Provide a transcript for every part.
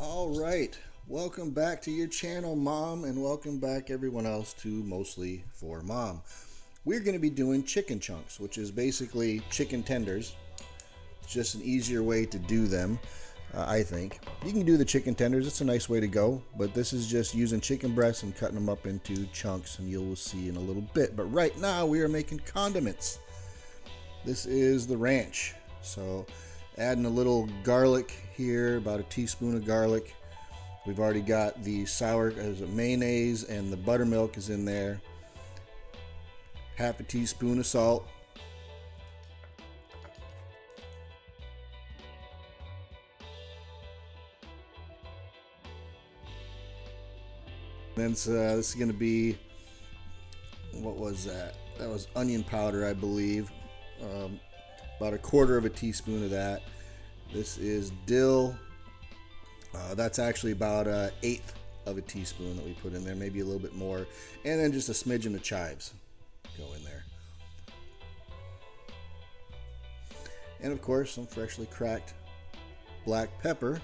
All right, welcome back to your channel, Mom, and welcome back everyone else to Mostly for Mom. We're going to be doing chicken chunks, which is basically chicken tenders. It's just an easier way to do them, I think. You can do the chicken tenders, it's a nice way to go, but this is just using chicken breasts and cutting them up into chunks, and you'll see in a little bit. But right now we are making condiments. This is the ranch, so adding a little garlic here, about a teaspoon of garlic. We've already got the sour mayonnaise, and the buttermilk is in there. Half a teaspoon of salt. Then this is going to be, what was that? That was onion powder, I believe. About a quarter of a teaspoon of that. This is dill. That's actually about an eighth of a teaspoon that we put in there, maybe a little bit more. And then just a smidgen of chives go in there. And of course, some freshly cracked black pepper.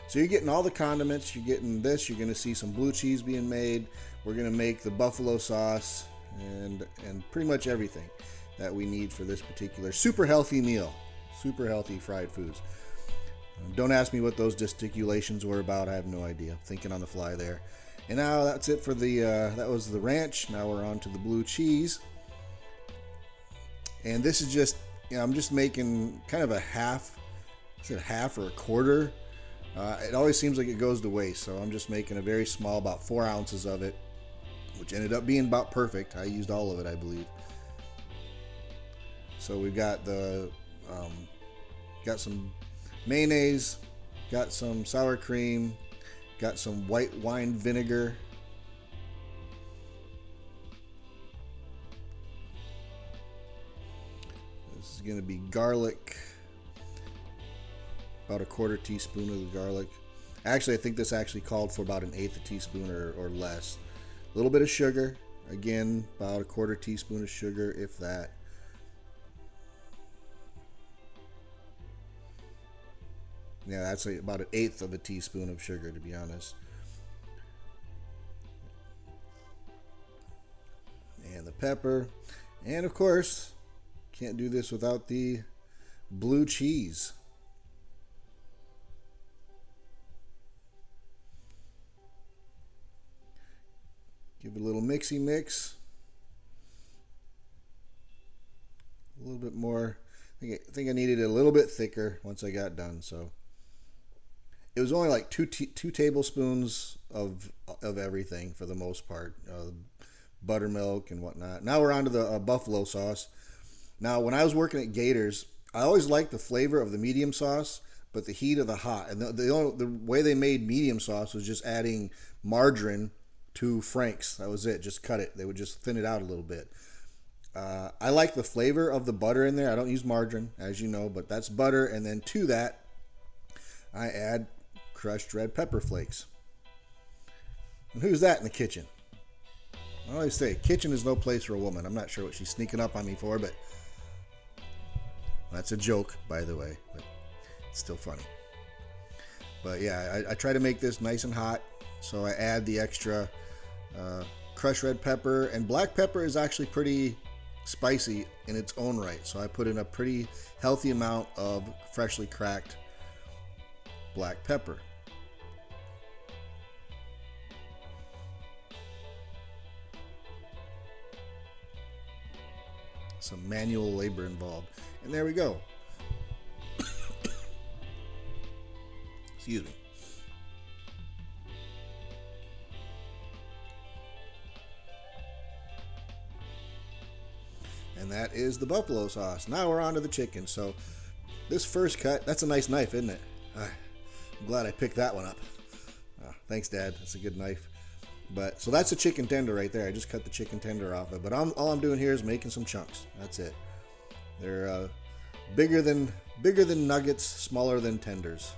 So you're getting all the condiments, you're getting this, you're gonna see some blue cheese being made. We're gonna make the buffalo sauce and pretty much everything that we need for this particular super healthy meal. Super healthy fried foods. Don't ask me what those gesticulations were about, I have no idea. Thinking on the fly there. And now that's it for the, that was the ranch. Now we're on to the blue cheese. And this is just, I'm just making kind of a half, is it a half or a quarter? It always seems like it goes to waste, so I'm just making a very small, about 4 ounces of it, which ended up being about perfect. I used all of it, I believe. So we've got the, got some mayonnaise, got some sour cream, got some white wine vinegar. This is going to be garlic. About a quarter teaspoon of the garlic. Actually, I think this actually called for about an eighth a teaspoon or less. A little bit of sugar. Again, about a quarter teaspoon of sugar, if that. Yeah, that's about an eighth of a teaspoon of sugar, to be honest. And the pepper. And of course, can't do this without the blue cheese. Give it a little mixy mix. A little bit more. I think I needed it a little bit thicker once I got done. So it was only like two tablespoons of everything for the most part. Buttermilk and whatnot. Now we're on to the buffalo sauce. Now when I was working at Gators, I always liked the flavor of the medium sauce, but the heat of the hot. And the way they made medium sauce was just adding margarine to Frank's. That was it. Just cut it. They would just thin it out a little bit. I like the flavor of the butter in there. I don't use margarine, as you know, but that's butter. And then to that, I add crushed red pepper flakes. And who's that in the kitchen? I always say, kitchen is no place for a woman. I'm not sure what she's sneaking up on me for, but that's a joke, by the way, but it's still funny. But yeah, I try to make this nice and hot, so I add the extra crushed red pepper, and black pepper is actually pretty spicy in its own right, so I put in a pretty healthy amount of freshly cracked black pepper. Some manual labor involved. And there we go. Excuse me. And that is the buffalo sauce. Now we're on to the chicken. So this first cut, that's a nice knife, isn't it? I'm glad I picked that one up. Thanks, Dad. That's a good knife. But so that's a chicken tender right there. I just cut the chicken tender off it. But all I'm doing here is making some chunks. That's it. They're bigger than nuggets, smaller than tenders.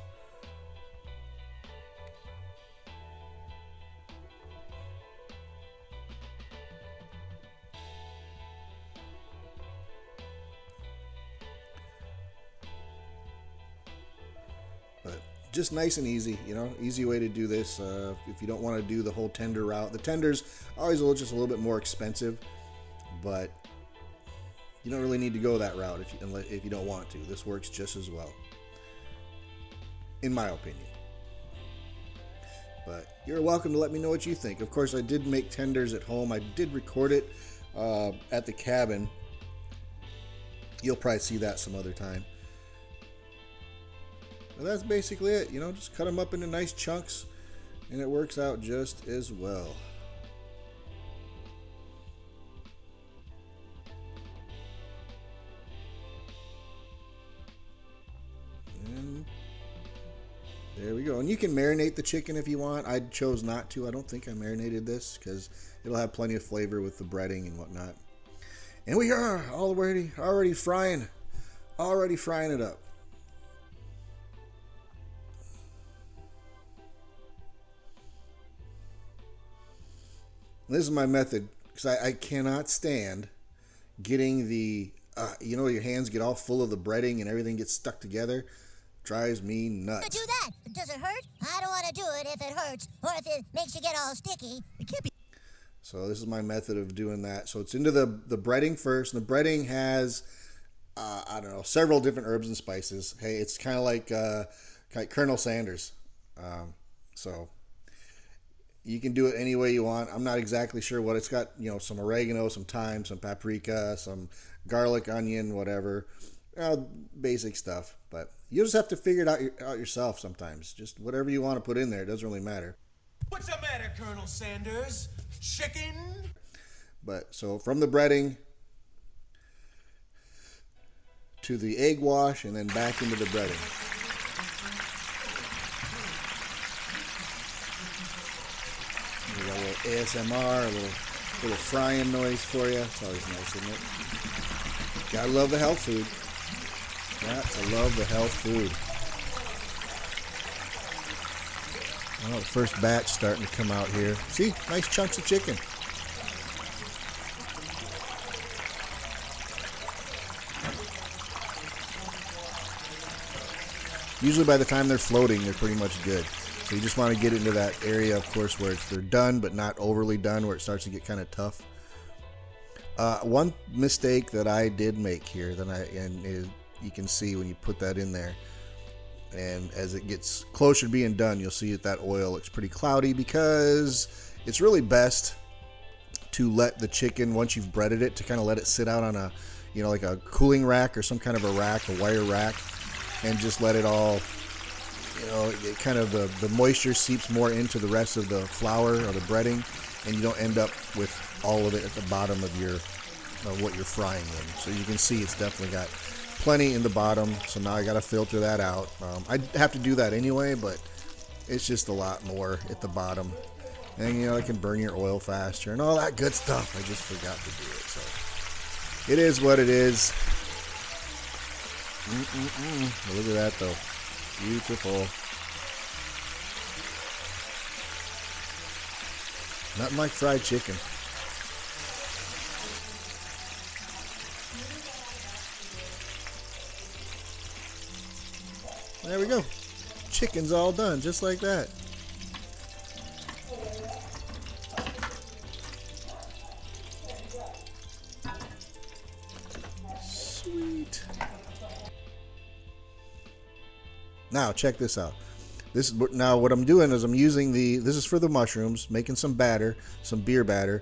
just nice and easy, you know, easy way to do this. If you don't want to do the whole tender route, the tenders are always just a little bit more expensive, but you don't really need to go that route if you don't want to. This works just as well, in my opinion. But you're welcome to let me know what you think. Of course, I did make tenders at home. I did record it at the cabin. You'll probably see that some other time. But that's basically it. You know, just cut them up into nice chunks, and it works out just as well. And there we go. And you can marinate the chicken if you want. I chose not to. I don't think I marinated this because it'll have plenty of flavor with the breading and whatnot. And we are already frying it up. This is my method because I cannot stand getting the, you know, your hands get all full of the breading and everything gets stuck together. Drives me nuts. Do that. Does it hurt? I don't want to do it if it hurts or if it makes you get all sticky. It can't be. So this is my method of doing that. So it's into the breading first. And the breading has, I don't know, several different herbs and spices. Hey, it's kind of like Colonel Sanders. So you can do it any way you want. I'm not exactly sure what it's got. You know, some oregano, some thyme, some paprika, some garlic, onion, whatever. Basic stuff. But you just have to figure it out yourself sometimes. Just whatever you want to put in there. It doesn't really matter. What's the matter, Colonel Sanders? Chicken? But so from the breading to the egg wash and then back into the breading. We got a little ASMR, a little frying noise for you. It's always nice, isn't it? Gotta love the health food. Got to love the health food. Well, the first batch starting to come out here. See, nice chunks of chicken. Usually by the time they're floating, they're pretty much good. So you just want to get into that area, of course, where they're done, but not overly done, where it starts to get kind of tough. One mistake that I did make here, you can see when you put that in there, and as it gets closer to being done, you'll see that oil looks pretty cloudy, because it's really best to let the chicken, once you've breaded it, to kind of let it sit out on a, you know, like a cooling rack or some kind of a rack, a wire rack, and just let it all, you know, it kind of the moisture seeps more into the rest of the flour or the breading, and you don't end up with all of it at the bottom of what you're frying in. So you can see it's definitely got plenty in the bottom. So now I got to filter that out. I have to do that anyway, but it's just a lot more at the bottom, and you know, it can burn your oil faster and all that good stuff. I just forgot to do it. So it is what it is. Look at that though. Beautiful. Nothing like fried chicken. There we go. Chicken's all done, just like that. Sweet. Now check this out. Now what I'm doing is I'm using this is for the mushrooms, making some batter, some beer batter.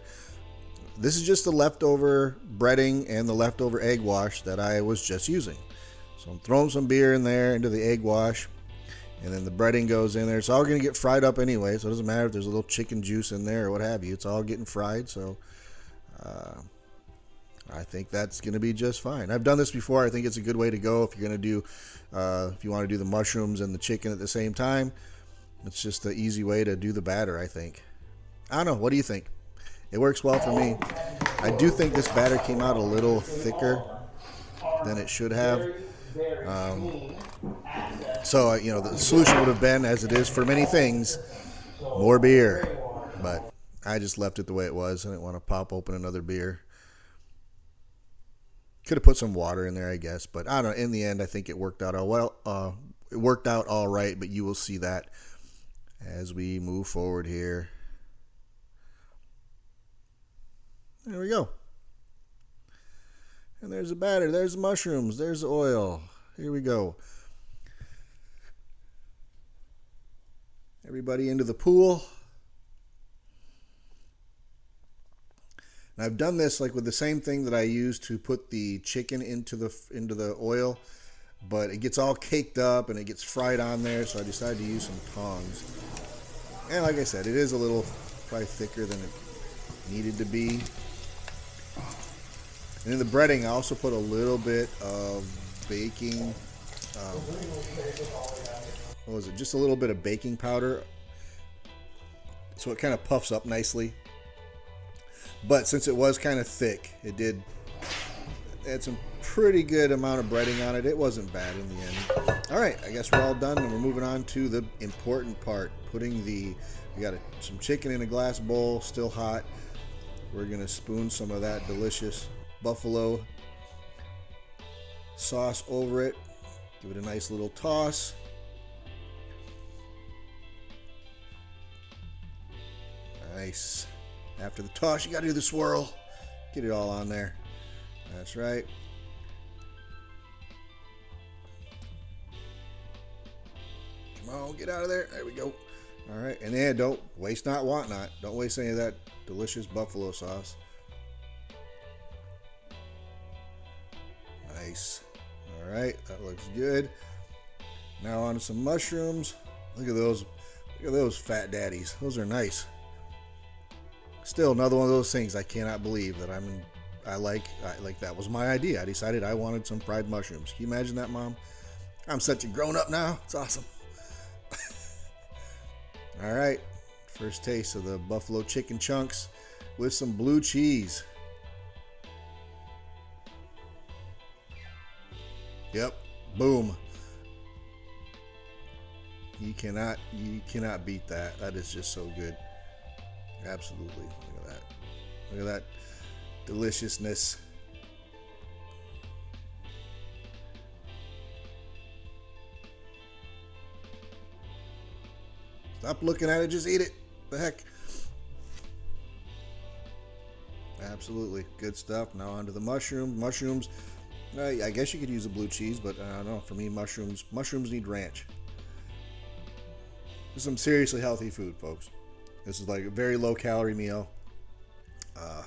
This is just the leftover breading and the leftover egg wash that I was just using. So I'm throwing some beer in there into the egg wash, and then the breading goes in there. It's all going to get fried up anyway, so it doesn't matter if there's a little chicken juice in there or what have you. It's all getting fried, so I think that's going to be just fine. I've done this before. I think it's a good way to go if you're going to do, if you want to do the mushrooms and the chicken at the same time. It's just the easy way to do the batter, I think. I don't know. What do you think? It works well for me. I do think this batter came out a little thicker than it should have. So, you know, the solution would have been, as it is for many things, more beer. But I just left it the way it was. I didn't want to pop open another beer. Could have put some water in there, I guess. But I don't know. In the end, I think it worked out well. worked out all right, but you will see that as we move forward here. There we go. And there's the batter. There's the mushrooms. There's the oil. Here we go. Everybody into the pool. And I've done this like with the same thing that I used to put the chicken into the oil, but it gets all caked up and it gets fried on there, so I decided to use some tongs. And like I said, it is a little probably thicker than it needed to be. And in the breading, I also put a little bit of baking, what was it? Just a little bit of baking powder, so it kind of puffs up nicely. But since it was kind of thick, it had some pretty good amount of breading on it. It wasn't bad in the end. All right, I guess we're all done, and we're moving on to the important part. We got some chicken in a glass bowl, still hot. We're gonna spoon some of that delicious buffalo sauce over it. Give it a nice little toss. Nice. After the toss, you gotta do the swirl. Get it all on there. That's right. Come on, get out of there. There we go. All right, and then don't waste not, want not. Don't waste any of that delicious buffalo sauce. Nice. All right, that looks good. Now on to some mushrooms. Look at those. Look at those fat daddies. Those are nice. Still another one of those things I cannot believe that I like that was my idea. I decided I wanted some fried mushrooms. Can you imagine that, Mom? I'm such a grown up now. It's awesome. All right, first taste of the buffalo chicken chunks with some blue cheese. Yep, boom. You cannot beat that. That is just so good. Absolutely. Look at that. Look at that deliciousness. Stop looking at it, just eat it. The heck. Absolutely. Good stuff. Now onto the mushrooms. Mushrooms, I guess you could use a blue cheese, but I don't know. For me, mushrooms need ranch. This is some seriously healthy food, folks. This is like a very low calorie meal. Huh,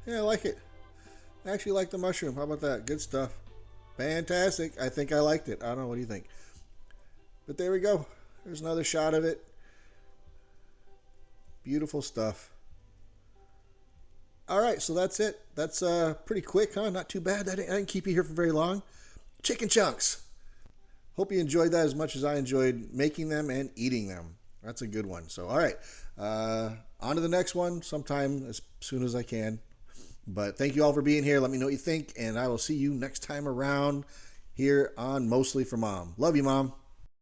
yeah, I like it. I actually like the mushroom. How about that? Good stuff. Fantastic. I think I liked it. I don't know. What do you think? But there we go. There's another shot of it. Beautiful stuff. All right, so that's it. That's pretty quick, huh? Not too bad. I didn't keep you here for very long. Chicken chunks. Hope you enjoyed that as much as I enjoyed making them and eating them. That's a good one. So, all right. On to the next one sometime as soon as I can. But thank you all for being here. Let me know what you think, and I will see you next time around here on Mostly for Mom. Love you, Mom.